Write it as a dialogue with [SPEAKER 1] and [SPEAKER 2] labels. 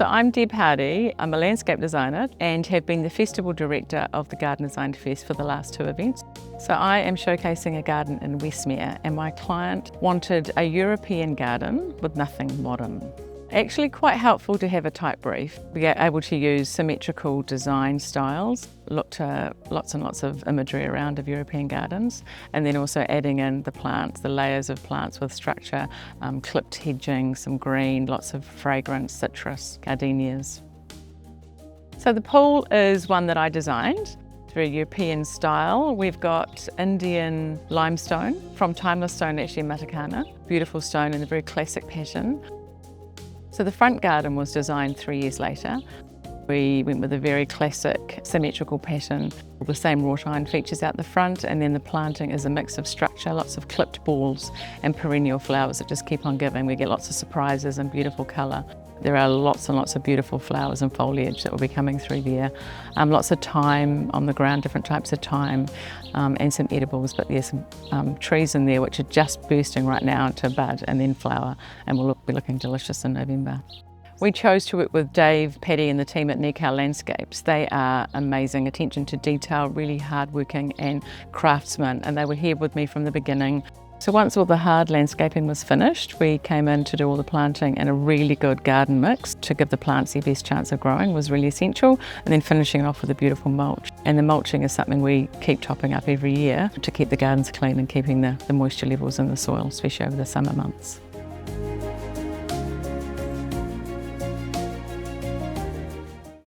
[SPEAKER 1] So I'm Deb Hardy. I'm a landscape designer and have been the festival director of the Garden DesignFest for the last 2 events. So I am showcasing a garden in Westmere, and my client wanted a European garden with nothing modern. Actually quite helpful to have a tight brief. We are able to use symmetrical design styles, look to lots and lots of imagery around of European gardens, and then also adding in the plants, the layers of plants with structure, clipped hedging, some green, lots of fragrant citrus, gardenias. So the pool is one that I designed. It's very European style. We've got Indian limestone from Timeless Stone, actually in Matakana. Beautiful stone in a very classic pattern. So the front garden was designed 3 years later. We went with a very classic symmetrical pattern. The same wrought iron features out the front, and then the planting is a mix of structure, lots of clipped balls and perennial flowers that just keep on giving. We get lots of surprises and beautiful colour. There are lots and lots of beautiful flowers and foliage that will be coming through there. Lots of thyme on the ground, different types of thyme, and some edibles, but there's some trees in there which are just bursting right now into bud and then flower, and will be looking delicious in November. We chose to work with Dave, Paddy and the team at Nikau Landscapes. They are amazing, attention to detail, really hardworking and craftsmen, and they were here with me from the beginning. So once all the hard landscaping was finished, we came in to do all the planting, and a really good garden mix to give the plants their best chance of growing was really essential, and then finishing it off with a beautiful mulch. And the mulching is something we keep topping up every year to keep the gardens clean and keeping the moisture levels in the soil, especially over the summer months.